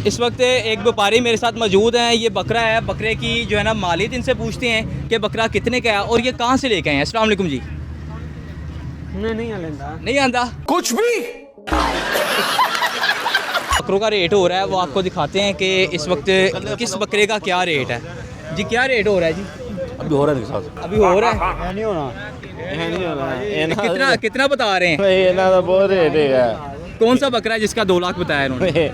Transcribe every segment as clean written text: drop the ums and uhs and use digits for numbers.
इस वक्त एक व्यापारी मेरे साथ मौजूद हैं। ये बकरा है, बकरे की जो है ना मालियत इनसे पूछते हैं कि बकरा कितने का है और ये कहाँ से लेके आए हैं। अस्सलाम वालेकुम जी। नहीं आंदा कुछ भी। बकरों का रेट हो रहा है, वो आपको दिखाते हैं कि इस वक्त किस बकरे का क्या रेट है। जी क्या रेट हो रहा है जी? अभी हो रहा है साहब, अभी हो रहा है। नहीं होना कितना कितना बता रहे हैं? तो बहुत रेट है। कौन सा बकरा है जिसका 2 लाख बताया इन्होंने?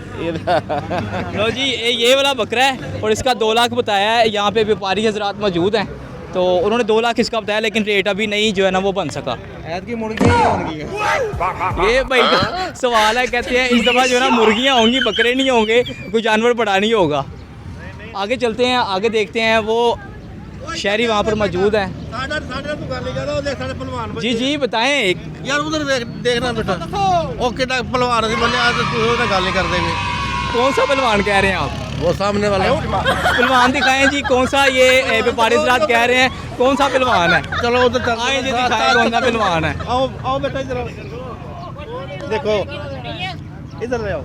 लो जी, ये वाला बकरा है और इसका 2 लाख बताया है। यहाँ पे व्यापारी हजरात मौजूद हैं, तो उन्होंने 2 लाख इसका बताया, लेकिन रेट अभी नहीं जो है ना वो बन सका। ये भाई का सवाल है, कहते हैं इस दफ़ा जो है ना मुर्गियाँ होंगी, बकरे नहीं होंगे, कोई जानवर बड़ा नहीं होगा। आगे चलते हैं, आगे देखते हैं। वो शहरी वहाँ पर मौजूद है। जी जी बताएं। एक यार उधर देखना बेटा, ओके पहलवान बने आज तो गाली कर देंगे। कौन सा पहलवान कह रहे हैं आप? वो सामने वाला पहलवान दिखाएं जी, कौन सा? ये व्यापारी हजरात कह रहे हैं कौन सा पहलवान है? चलो उधर आए जी, दिखाएं कौन सा पहलवान है। आओ बेटा इधर आओ, देखो इधर ले आओ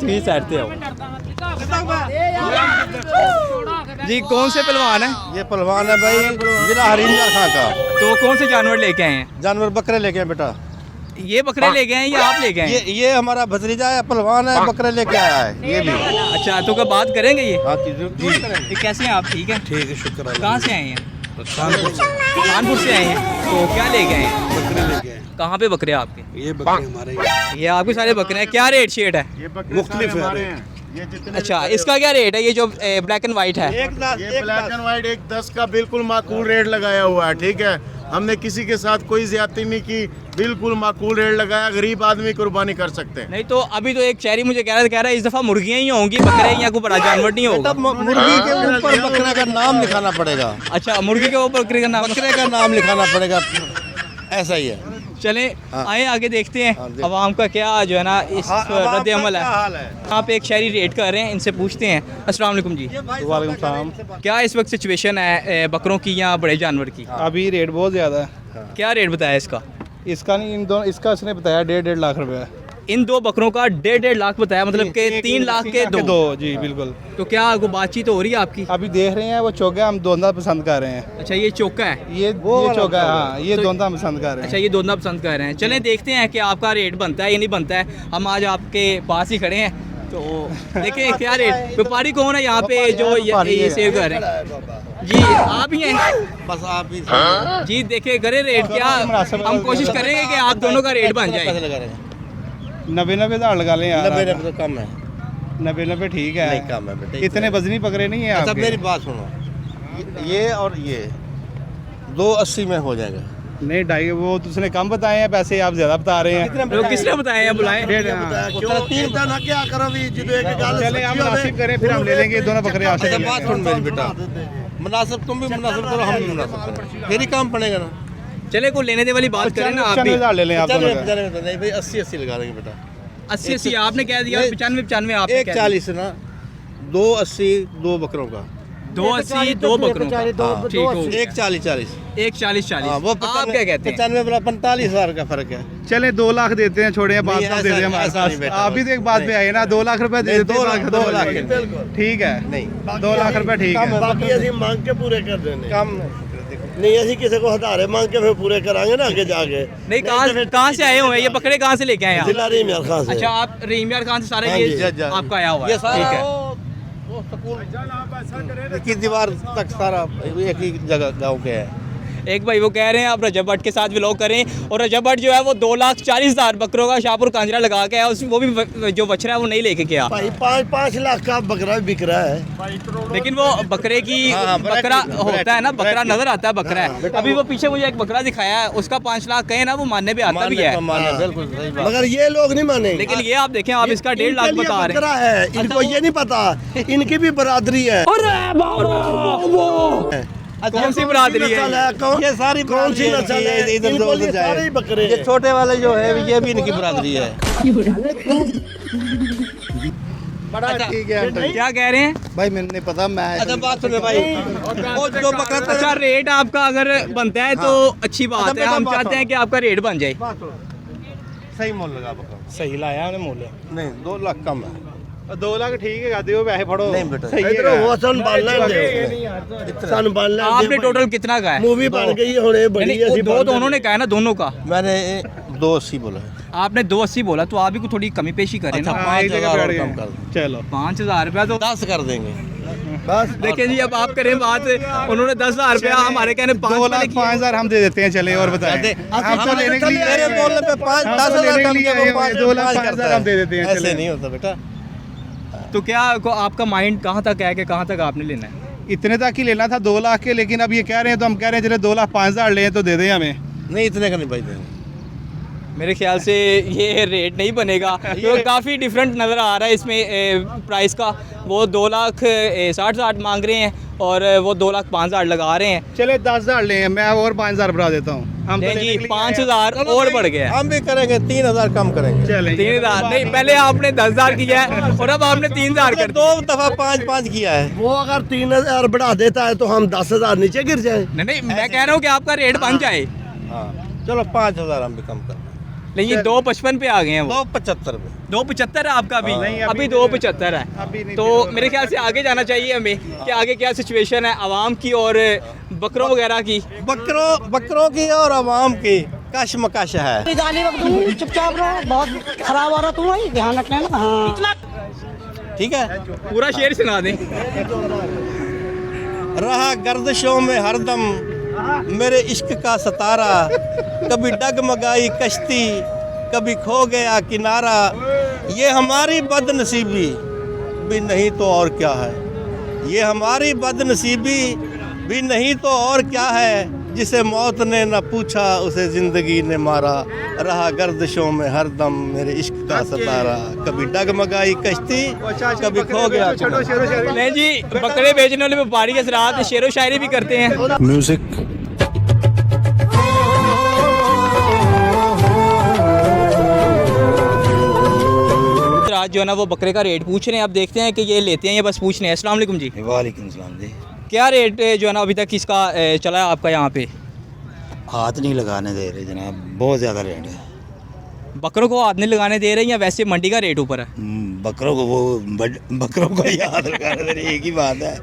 जी, साइड पे आओ जी। कौन से पहलवान है? ये पहलवान है भाई जिला हरिंदर खां का। तो कौन से जानवर लेके आए हैं? जानवर बकरे लेके आए बेटा। ये बकरे ले गए हैं या आप ले गए हैं? ये हमारा भतीजा है, पहलवान है, बकरे लेके आया है ये भी। अच्छा, तो क्या बात करेंगे ये? हाँ जी ये कैसे हैं आप? ठीक है। ठीक है, शुक्र है। कहाँ से आए हैं? कानपुर से। कानपुर से आए हैं। तो क्या ले गए हैं? बकरे लेके आए। कहाँ पे बकरे आपके? ये बकरे हमारे, ये आपके सारे बकरे हैं। क्या रेट शेट है? मुख्तलिफ है। अच्छा, इसका क्या रेट है? ये जो ब्लैक एंड व्हाइट है, ये ब्लैक एंड व्हाइट 1.10 का बिल्कुल माकूल रेट लगाया हुआ है। ठीक है, हमने किसी के साथ कोई ज्यादती नहीं की, बिल्कुल माकूल रेट लगाया। गरीब आदमी कुर्बानी कर सकते हैं। नहीं तो अभी तो एक शहरी मुझे कह रहा है इस दफा मुर्गियां ही होंगी, बकरे या कोई बड़ा जानवर नहीं होगा। मुर्गी के ऊपर बकरे का नाम लिखाना पड़ेगा। अच्छा, मुर्गी के ऊपर बकरे का नाम? बकरे का नाम लिखाना पड़ेगा, ऐसा ही है। चले आए आगे देखते हैं अवाम का क्या जो है ना इस रद्द अमल है। यहाँ पे एक शहरी रेट कर रहे हैं, इनसे पूछते हैं। अस्सलाम वालेकुम जी। वालेकुम सलाम। क्या इस वक्त सिचुएशन है बकरों की या बड़े जानवर की? अभी रेट बहुत ज़्यादा है। क्या रेट बताया इसका? इसका नहीं, इन दोनों, इसका उसने बताया 1.5 लाख रुपए। इन 2 बकरों का 1.5 लाख बताया, मतलब कि 3 लाख के 2। जी बिल्कुल। तो क्या आपको बातचीत हो रही है आपकी? अभी देख रहे हैं, वो चौका हम दोंदा पसंद कर रहे हैं। अच्छा, ये चौका है? ये चौका है, हाँ, ये दोंदा पसंद कर रहे अच्छा, हैं। ये दोनों पसंद कर रहे हैं। चलें देखते हैं कि आपका रेट बनता है या नहीं बनता है। हम आज आपके पास ही खड़े हैं, तो देखिए क्या रेट। व्यापारी कौन है यहाँ पे जो ये सेव कर रहे हैं? जी आप ही हैं? बस आप ही जी देखिए करें रेट क्या, हम कोशिश करेंगे कि आप दोनों का रेट बन जाए। लगा रहे हैं। 90 हज़ार लगा लें यार। 90 तो कम है। 90 ठीक है। नहीं कम है बेटा। इतने वजनी पकड़े नहीं है अच्छा आपके। मेरी बात सुनो, ये और ये 280 में हो जाएगा। नहीं, 2.5 वो उसने कम बताए हैं पैसे, आप ज़्यादा बता रहे हैं। तो किसने बताया है? बुलाएं। क्या करो भी जिदो एक गाल चले आप मुनासिब करें, फिर हम ले लेंगे दोनों बकरे आपसे। अच्छा बात सुन मेरी बेटा, मुनासिब तुम भी मुनासिब करो, हम भी मुनासिब करें, फिर ही काम पड़ेगा ना। चले कोई लेने देने वाली बात करें ना आप भी। 95 ले लें आप दोनों का। नहीं भाई 80 लगा देंगे बेटा। 80 आपने कह दिया, 95 आप 140 ना, 280 2 बकरों का। 280 2 बकरों का। ठीक हो, 140 140 हाँ, वो आप क्या कहते हैं? 95 वाला 45 हज़ार का फर्क है। चले 2 लाख देते हैं, छोड़े बात नहीं, कम दे ऐसा दें हमारे ऐसा नहीं पास। बेटा, आप भी तो एक बात पे आए ना, 2 लाख रुपए दे नहीं, देते 2 हैं, लाख, खत्म हो 2 लाख जाएगा। ठीक है, नहीं 2 लाख रुपए ठीक है। बाकी ऐसी मांग के पूरे कर देने। काम नहीं ऐसी किसी को हटारे मांग के फिर पूरे कराएंगे ना आगे जाके। नहीं, कहाँ से आए हुए हैं ये बकरे? कहाँ से लेके आए हैं आप? जिला रही मियाँ खान से। अच्छा, आप रहीम यार खान से सारा हाँ ये जी, आपका आया हुआ है? ये सारा ठीक है। वो स्कूल की दीवार तक सारा एक ही जगह गाँव के है। एक भाई वो कह रहे हैं आप रजब भट्ट के साथ व्लॉग करें, और रजब भट्ट जो है वो 2,40,000 बकरों का शाहपुर कांजरा लगा के आया, वो भी जो बछड़ा है वो नहीं लेके गया। भाई 5 लाख का बकरा भी बिक रहा है। लेकिन वो बकरे की बकरा होता है ना, बकरा नजर आता है, बकरा है। अभी वो पीछे मुझे एक बकरा दिखाया है, उसका 5 लाख कहे ना, वो मानने पे आता भी है। बिल्कुल सही बात। मगर ये लोग नहीं मानेंगे। लेकिन ये आप देखें, आप इसका 1.5 लाख बता रहे बकरा है, इनको ये नहीं पता इनकी भी बरादरी है। कौन सी बरादरी है? ये सारी कौन सी नस्ल है? इधर इनको लिए जाए। सारे ही बकरे ये हैं। छोटे वाले जो है ये भी इनकी बरादरी है। बड़ा ठीक है। क्या कह रहे हैं भाई मैंने नहीं पता, मैं अच्छा बात सुनो भाई, वो जो बकरा अच्छा रेट आपका अगर बनता है तो अच्छी बात है। हम चाहते हैं कि आपका रेट बन जाए। सही मोल लगा बकरा। सही लाया उन्हें मोल। नहीं 2 लाख कम है। 2 लाख ठीक है दियो पैसे फड़ो नहीं बेटा। सही है इधर वो संभालना दे संभालना आपने टोटल कितना का है? मूवी बन गई है हुणे बड़ी नहीं, ऐसी दो तो उन्होंने कहा है ना, दोनों का मैंने 280 बोला है। आपने 280 बोला, तो आप भी कुछ थोड़ी कमी पेशी करें अच्छा, ना। हाँ, एक जगह 5,000 बैठ कम गए। कर दो। चलो 5,000 रुपया तो 10 कर देंगे। बस देखिए जी, अब आप करें बात। उन्होंने 10,000 रुपया हमारे कहने 2 लाख 5,000 हम दे देते हैं चले और बताएं हम तो लेने के लिए मेरे बोलने पे 10,000 कम किया, वो 5 2 लाख 5,000 हम दे देते हैं ऐसे चले। नहीं होता बेटा। तो क्या आपका माइंड कहाँ तक है कि कहाँ तक आपने लेना है? इतने तक ही लेना था 2 लाख के, लेकिन अब ये कह रहे हैं तो हम कह रहे हैं चले 2 लाख 5,000 लें तो दे दें हमें। नहीं इतने का नहीं भाई देंगे। मेरे ख्याल से ये रेट नहीं बनेगा, क्योंकि काफ़ी डिफरेंट नज़र आ रहा है इसमें प्राइस का। वो 2,60,000 मांग रहे हैं और वो 2,05,000 लगा रहे हैं। चले 10,000 लें, मैं और 5,000 बढ़ा देता हूँ। हम तो नहीं लेने जी, के लिए 5,000 और बढ़ गया। हम भी करेंगे 3,000 कम करेंगे। चलें 3,000 नहीं, पहले आपने 10,000 किया है और अब आपने 3,000 कर दिया। 2 दफा 5-5 किया है। वो अगर 3,000 बढ़ा देता है तो हम 10,000 नीचे गिर जाए। नहीं नहीं, मैं कह रहा हूँ कि आपका रेट बन जाए। हाँ चलो 5,000 हम भी कम कर। लेकिन 2,55 पे आ गए हैं वो। 275 में 2,75 है आपका भी? नहीं, अभी अभी 2,75 अभी है। नहीं, तो फिर मेरे ख्याल से आगे जाना चाहिए हमें कि आगे क्या सिचुएशन है आवाम की और बकरों वगैरह की। बकरों की और आवाम की कशमकश है। गाली वक्त दूँ, चुपचाप रहो, बहुत खराब हो रहा तुम भाई, ध्यान रखना ना। हाँ ठीक है। पूरा शेर सुना दें। रहा गर्दिशों में हरदम मेरे इश्क का सतारा, कभी डगमगाई कश्ती कभी खो गया किनारा, ये हमारी बदनसीबी भी नहीं तो और क्या है, ये हमारी बदनसीबी भी नहीं तो और क्या है, जिसे मौत ने न पूछा उसे ज़िंदगी ने मारा, रहा गर्दिशों में हरदम मेरे इश्क का सतारा, कभी डगमगाई कश्ती कभी खो गया किनारा। नहीं जी, बकरे बेचने वाले व्यापारी के साथ शेर व शायरी भी करते हैं। म्यूजिक आज जो है ना वो बकरे का रेट पूछ रहे हैं। अब देखते हैं कि ये लेते हैं या बस पूछ रहे हैं। अस्सलाम वालेकुम जी। वालेकुम सलाम जी। क्या रेट जो है ना अभी तक इसका चला है आपका यहाँ पे? हाथ नहीं लगाने दे रहे जनाब, बहुत ज़्यादा रेट है। बकरों को हाथ नहीं लगाने दे रहे हैं या वैसे मंडी का रेट ऊपर है? बकरों को बकरों को ही हाथ लगाने दे रहे, एक ही बात है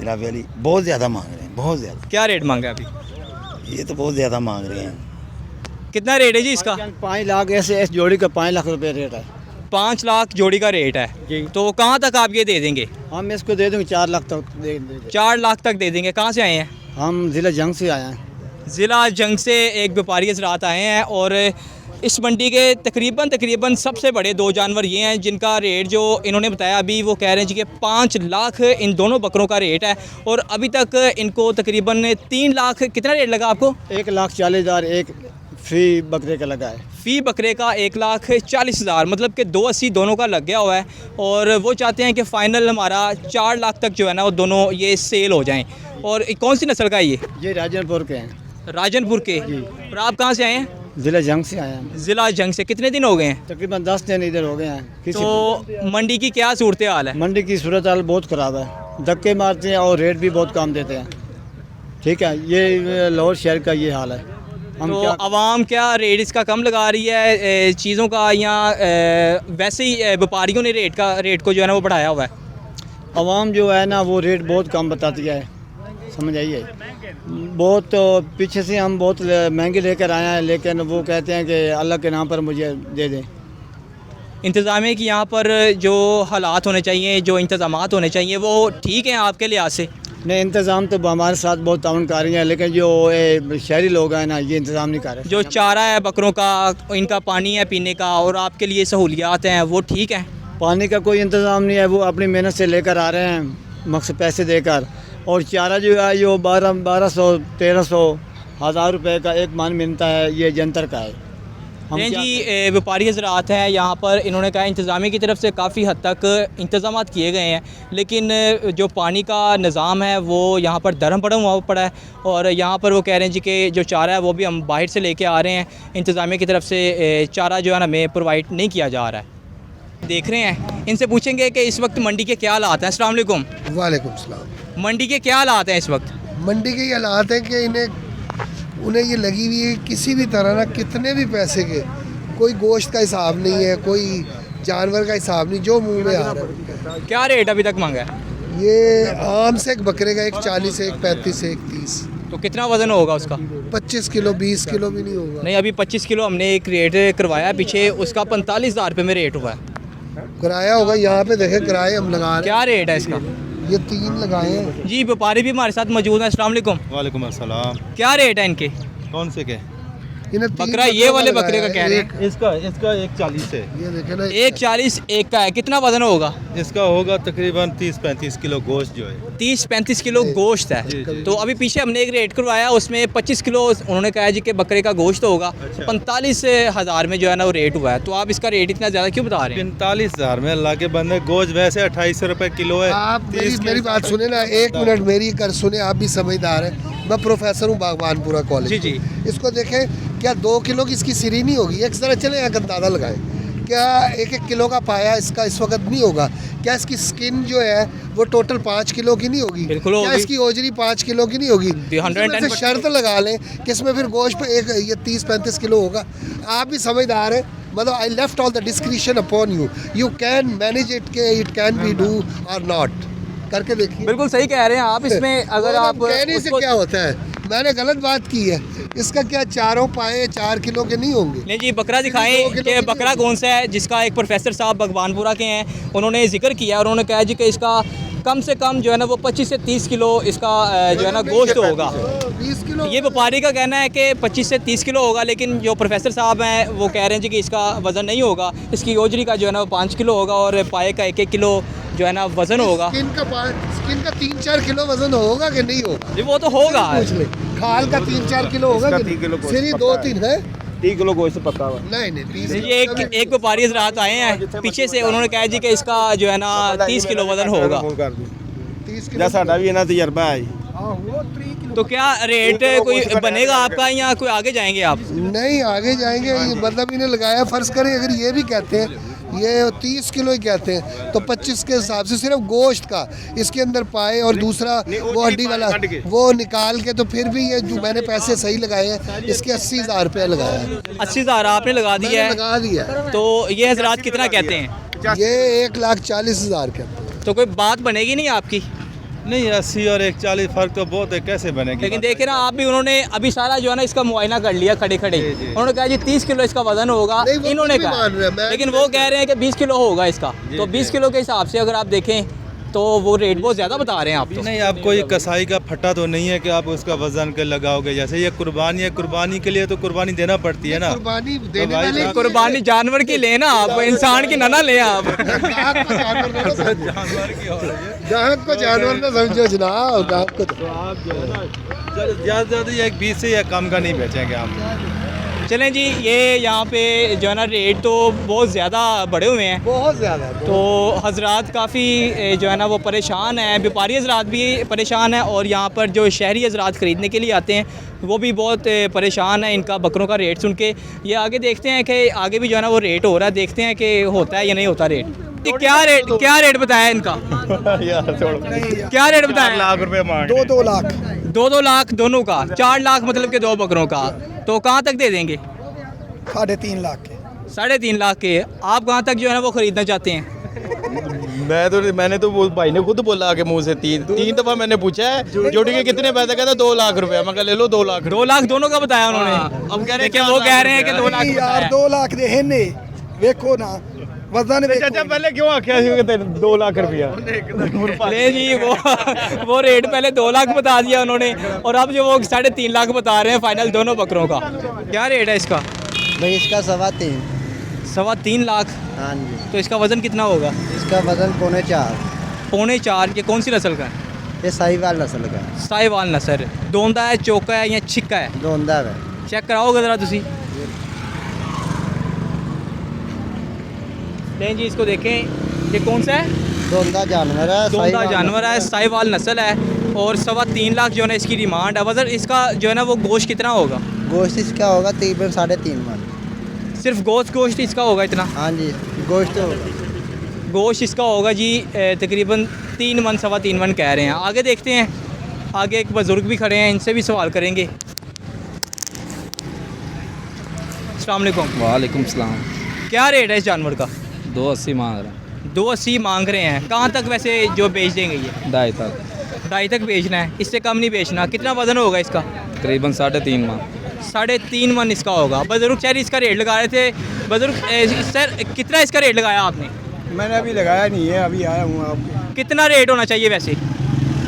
जनाब अली। बहुत ज़्यादा मांग रहे हैं, बहुत ज़्यादा। क्या रेट मांगा है अभी? ये तो बहुत ज़्यादा मांग रहे हैं। कितना रेट है जी इसका? 5 लाख ऐसे इस जोड़ी का 5 लाख रुपए रेट है 5 लाख जोड़ी का रेट है जी। तो कहाँ तक आप ये दे देंगे? हम इसको दे देंगे 4 लाख तक दे 4 लाख तक दे देंगे। कहाँ से आए हैं? हम ज़िला जंग से आए हैं। ज़िला जंग से एक व्यापारी के साथ आए हैं और इस मंडी के तकरीबन सबसे बड़े 2 जानवर ये हैं जिनका रेट जो इन्होंने बताया अभी, वो कह रहे हैं जी कि 5 लाख इन दोनों बकरों का रेट है और अभी तक इनको तकरीबन 3 लाख। कितना रेट लगा आपको? 1,40,000 एक फी बकरे का लगा है। फ़ी बकरे का 1,40,000, मतलब कि 280 दोनों का लग गया हुआ है और वो चाहते हैं कि फ़ाइनल हमारा 4 लाख तक जो है ना वो दोनों ये सेल हो जाएं। और कौन सी नस्ल का है ये राजनपुर के हैं। राजनपुर के। और आप कहाँ से आए हैं? ज़िला जंग से आए हैं। ज़िला जंग से। कितने दिन हो गए हैं? तकरीबन 10 दिन इधर हो गए हैं। तो मंडी की क्या सूरत हाल है? मंडी की सूरत हाल बहुत ख़राब है, धक्के मारते हैं और रेट भी बहुत कम देते हैं। ठीक है, ये लाहौर शहर का ये हाल है। हम तो क्या आवाम क्या रेट इसका कम लगा रही है चीज़ों का, या वैसे ही व्यापारियों ने रेट को जो है ना वो बढ़ाया हुआ है? आवाम जो है ना वो रेट बहुत कम बताती है, समझ आइए। बहुत पीछे से हम बहुत महंगे लेकर आए हैं, लेकिन वो कहते हैं कि अल्लाह के नाम पर मुझे दे दें। इंतज़ामिया की यहाँ पर जो हालात होने चाहिए, जो इंतज़ामात होने चाहिए, वो ठीक हैं आपके लिहाज से? नहीं, इंतज़ाम तो हमारे साथ बहुत ताउन कर रही हैं, लेकिन जो शहरी लोग हैं ना ये इंतज़ाम नहीं कर रहे। जो चारा है बकरों का, इनका पानी है पीने का और आपके लिए सहूलियात हैं, वो ठीक हैं? पानी का कोई इंतज़ाम नहीं है, वो अपनी मेहनत से लेकर आ रहे हैं मकसद पैसे देकर। और चारा जो है जो 1200 1300 1000 रुपये का एक मान मिलता है, ये जंतर का है। नहीं जी, व्यापारी हज़रात हैं यहाँ पर, इन्होंने कहा इंतज़ामिया की तरफ से काफ़ी हद तक इंतज़ाम किए गए हैं, लेकिन जो पानी का निज़ाम है वो यहाँ पर धर्म पड़ा है और यहाँ पर वो कह रहे हैं जी कि जो चारा है वो भी हम बाहर से लेके आ रहे हैं, इंतज़ामिया की तरफ से चारा जो है ना हमें प्रोवाइड नहीं किया जा रहा है। देख रहे हैं, इनसे पूछेंगे कि इस वक्त मंडी के क्या हालात हैं। अस्सलाम वालेकुम। वालेकुम सलाम। मंडी के क्या हालात हैं इस वक्त? मंडी के ये हालात हैं कि उन्हें ये लगी हुई है किसी भी तरह ना, कितने भी पैसे के, कोई गोश्त का हिसाब नहीं है, कोई जानवर का हिसाब नहीं, जो मुंह में आ रहा है। क्या रेट अभी तक मांगा है? ये आम से एक बकरे का 140 एक 35 एक 30, तो कितना वजन होगा उसका? 25 किलो 20 किलो भी नहीं होगा। नहीं, अभी 25 किलो हमने एक रेट करवाया पीछे, उसका 45,000 रुपये में रेट हुआ है। किराया होगा, यहाँ पे देखे किराए हम लगा रहे क्या रेट है इसका? हैं, ये 3 लगाए हैं। जी, व्यापारी भी हमारे साथ मौजूद हैं। अस्सलाम वालेकुम। वालेकुम अस्सलाम। क्या रेट है इनके? कौन से के? इन्हें 3 बकरा ये वाले बकरे का कह रहे हैं। इसका 140 है। ये देखे ना, 140 एक का है। कितना वजन होगा? इसका होगा तकरीबन 30-35 किलो गोश्त जो है। 30-35 किलो गोश्त है। तो अभी पीछे हमने एक रेट करवाया, उसमें 25 किलो उन्होंने कहा जी कि बकरे का गोश्त होगा। 45,000 में जो है ना वो रेट हुआ है। तो आप इसका रेट इतना ज़्यादा क्यों बता रहे हैं? 45,000 में अल्लाह के बंदे, गोश्त वैसे 2800 रुपये किलो है। आप मेरी बात सुने ना, 1 मिनट मेरी कर सुने, आप भी समझदार हैं। मैं प्रोफेसर हूँ बागबानपुरा कॉलेज। जी जी। इसको देखें, क्या 2 किलो की इसकी सिरी नहीं होगी? एक तरह चले यहाँ अंदाज़ा लगाएं, क्या 1-1 किलो का पाया इसका इस वक्त नहीं होगा? क्या इसकी स्किन जो है वो टोटल 5 किलो की नहीं होगी? बिल्कुल क्या होगी। इसकी ओजरी 5 किलो की नहीं होगी? 110% इसमें से शर्त लगा लें कि इसमें फिर गोश्त पे एक ये 30-35 किलो होगा। आप भी समझदार हैं, मतलब I left all the discretion upon you, you can manage it के इट कैन बी डू और नॉट, करके देखिए। बिल्कुल सही कह रहे हैं आप। इसमें अगर आप कहने से क्या होता है, मैंने गलत बात की है। इसका क्या चारों पाए 4 किलो के नहीं होंगे? नहीं जी, बकरा दिखाएं 2 किलो कि की बकरा कौन सा है जिसका एक प्रोफेसर साहब भगवानपुरा के हैं, उन्होंने जिक्र किया और उन्होंने कहा जी कि इसका कम से कम जो है ना वो 25 से 30 किलो इसका जो है ना गोश्त होगा। 20 किलो। ये व्यापारी का कहना है कि 25 से 30 किलो होगा, लेकिन जो प्रोफेसर साहब हैं वो कह रहे हैं जी कि इसका वज़न नहीं होगा। इसकी ओजरी का जो है ना वो 5 किलो होगा और पाए का 1-1 किलो जो है ना वज़न होगा। स्किन का 3-4 किलो वजन होगा कि नहीं होगा? जी वो तो होगा। पूछ ले, खाल का 3-4 किलो होगा कि नहीं? सिरी 2-3 है। 30 किलो गोश्त पक्का हुआ। नहीं 30 ये एक व्यापारी हज़रात आए हैं पीछे से, उन्होंने कहा जी कि इसका जो है ना 30 किलो वज़न होगा। 30 किलो साडा भी इन्ना तजर्बा है। तो क्या रेट कोई बनेगा आपका या कोई आगे जाएंगे आप? नहीं, आगे जाएंगे। ये मतलब इन्हें लगाया, फ़र्ज़ करें अगर ये भी कहते हैं ये 30 किलो ही कहते हैं, तो 25 के हिसाब से सिर्फ गोश्त का इसके अंदर पाए और दूसरा वो हड्डी वाला वो निकाल के, तो फिर भी ये जो मैंने पैसे सही लगाए हैं, इसके 80,000 रुपये लगाया है। 80,000 आपने लगा दिया है? लगा दिया। तो ये हजरात कितना कहते हैं? ये 1,40,000 कहते हैं। तो कोई बात बनेगी नहीं आपकी? नहीं, 80 और 140 फ़र्क तो बहुत है, कैसे बनेगी? लेकिन देखे ना आप भी, उन्होंने अभी सारा जो है ना इसका मुआयना कर लिया खड़े खड़े। उन्होंने कहा जी 30 किलो इसका वजन होगा, नहीं, वो इन्होंने भी कहा, मान रहे हैं, मैं लेकिन वो कह रहे हैं कि 20 किलो होगा इसका। तो 20 किलो के हिसाब से अगर आप देखें तो वो रेट बहुत ज़्यादा बता रहे हैं आप तो। नहीं, आप कोई कसाई का फट्टा तो नहीं है कि आप उसका वजन के लगाओगे। जैसे ये कुर्बानी है, कुर्बानी के लिए तो कुर्बानी देना पड़ती है ना। कुर्बानी देने भाई वाले साहब, कुर्बानी जानवर की लेना आप, इंसान की ना लें आप। ग्राहक को जानवर ना समझो। ग्राहक को जानवर ना समझो जनाब, ग्राहक को ज़्यादा ज़्यादा एक 20 से या कम का नहीं बेचेंगे हम। चलें जी, ये यहाँ पे जो है ना रेट तो बहुत ज़्यादा बढ़े हुए हैं, बहुत ज़्यादा। तो हजरात काफ़ी जो है ना वो परेशान हैं, व्यापारी हजरात भी परेशान हैं और यहाँ पर जो शहरी हजरात ख़रीदने के लिए आते हैं वो भी बहुत परेशान हैं इनका बकरों का रेट सुन के। ये आगे देखते हैं कि आगे भी जो है ना वो रेट हो रहा है, देखते हैं कि होता है या नहीं होता रेट। ये क्या रेट बताया इनका? क्या रेट बताया? 4 लाख रुपए मांग 2-2 लाख 2-2 लाख दोनों का, 4 लाख मतलब के 2 बकरों का। तो कहाँ तक दे देंगे? 3.5 लाख के। 3.5 लाख के। आप कहाँ तक जो है ना वो ख़रीदना चाहते हैं? मैंने तो वो भाई ने खुद बोला कि मुंह से 3 दफ़ा मैंने पूछा है जोड़ी के कितने पैसे, कहता 2 लाख रुपए। मैं कहा ले लो 2 लाख। 2 लाख दोनों का बताया उन्होंने। अब कह रहे लेकिन वो कह रहे हैं कि 2 लाख यार 2 लाख दे है ने, देखो ना वजन। चाचा पहले क्यों आख्या 2 लाख रुपया? नहीं जी, वो रेट पहले 2 लाख बता दिया उन्होंने और अब जो वो 3.5 लाख बता रहे हैं फाइनल दोनों बकरों का। क्या रेट है इसका? भाई इसका 3.25। 3.25 लाख। हाँ जी। तो इसका वज़न कितना होगा? इसका वजन 4.25। 4.25। ये कौन सी नस्ल का है? ये साहिवाल नस्ल का है। साहिवाल नस्ल। दोंदा है, चौका है या छिक्का है? दोंदा है। चेक कराओगे ज़रा तुसी। नहीं जी, इसको देखें, ये कौन सा है? दोंदा जानवर है। दोंदा जानवर है, साहिवाल नस्ल है और 3.25 लाख जो है ना इसकी डिमांड है। वज़न इसका जो है ना वो गोश्त कितना होगा? गोश्त इसका होगा तकरीबन 3.5 मन। सिर्फ गोश्त इसका होगा इतना? हाँ जी, गोश्त होगा। गोश्त इसका होगा जी तकरीबन 3 मन 3.25 मन कह रहे हैं। आगे देखते हैं, आगे एक बुज़ुर्ग भी खड़े हैं, इनसे भी सवाल करेंगे। अस्सलाम वालेकुम। वालेकुम सलाम। क्या रेट है इस जानवर का? 280 मांग रहे हैं, 280 मांग रहे हैं। कहाँ तक वैसे जो बेच देंगे ये? 2.5 तक, 2.5 तक बेचना है, इससे कम नहीं बेचना। कितना वजन होगा इसका? तकरीबन 3.5 मन। 3.5 मन इसका होगा। बुजुर्ग शहर इसका रेट लगा रहे थे। बुजुर्ग सर कितना इसका रेट लगाया आपने? मैंने अभी लगाया नहीं है, अभी आया हूँ आपको। कितना रेट होना चाहिए वैसे?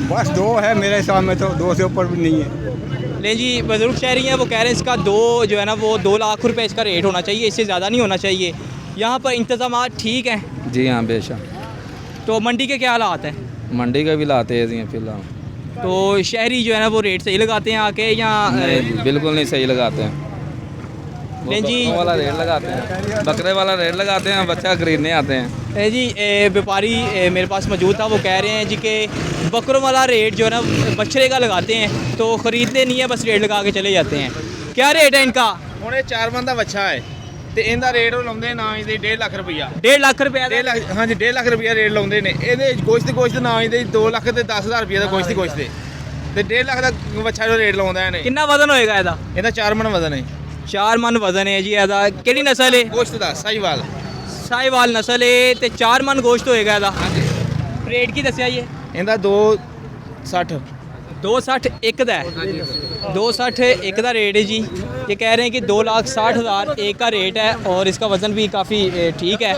बस 2 है मेरे हिसाब में, तो 2 से ऊपर भी नहीं है। नहीं जी, बुजुर्ग शहरी हैं, वो कह रहे हैं इसका 2 जो है ना वो 2 लाख रुपए इसका रेट होना चाहिए, इससे ज़्यादा नहीं होना चाहिए। यहाँ पर इंतजाम ठीक हैं? जी हाँ बेशक। तो मंडी के क्या हालात हैं? मंडी का भी लाते हैं फिलहाल। तो शहरी जो है ना वो रेट सही लगाते हैं आके या? नहीं, बिल्कुल नहीं सही लगाते हैं। नहीं जी, बकरों वाला रेट लगाते हैं, बकरे वाला रेट लगाते हैं, बच्चा खरीदने आते हैं। जी व्यापारी मेरे पास मौजूद था, वो कह रहे हैं जी कि बकरों वाला रेट जो है ना बछड़े का लगाते हैं, तो ख़रीदते नहीं है, बस रेट लगा के चले जाते हैं। क्या रेट है इनका? ਹੁਣ ਇਹ 4 ਮਨ ਦਾ ਬੱਚਾ ਹੈ ਤੇ ਇਹਦਾ ਰੇਟ ਉਹ ਲਾਉਂਦੇ ਨਾ ਇਹਦੇ 1.5 ਲੱਖ ਰੁਪਈਆ। 1.5 ਲੱਖ रुपया? 1.5 ਲੱਖ, ਹਾਂਜੀ 1.5 ਲੱਖ ਰੁਪਈਆ ਰੇਟ ਲਾਉਂਦੇ ਨੇ। ਇਹਦੇ ਗੋਸ਼ਤ ਨਾ ਇਹਦੇ 2 ਲੱਖ ਤੇ 10,000 ਰੁਪਈਆ ਦਾ ਗੋਸ਼ਤ ਤੇ 1.5 ਲੱਖ ਦਾ ਬੱਚਾ ਜੋ ਰੇਟ ਲਾਉਂਦਾ ਇਹਨੇ। कितना वजन होएगा ਇਹਦਾ? ਇਹਦਾ 4 ਮਨ ਵਜ਼ਨ ਹੈ। 4 मन वजन है जी ਇਹਦਾ। ਕਿਹੜੀ ਨਸਲ ਹੈ? ਗੋਸ਼ਤ ਦਾ ਸਾਹੀਵਾਲ। ਸਾਹੀਵਾਲ ਨਸਲ ਹੈ ਤੇ 4 मन गोश्त होएगा ਇਹਦਾ। ਰੇਟ ਕੀ ਦੱਸਿਆ ਜੀ? ਇਹਦਾ 260। 260 एक का है। 260 एक का रेट है जी। ये कह रहे हैं कि 2,60,000 एक का रेट है और इसका वज़न भी काफ़ी ठीक है।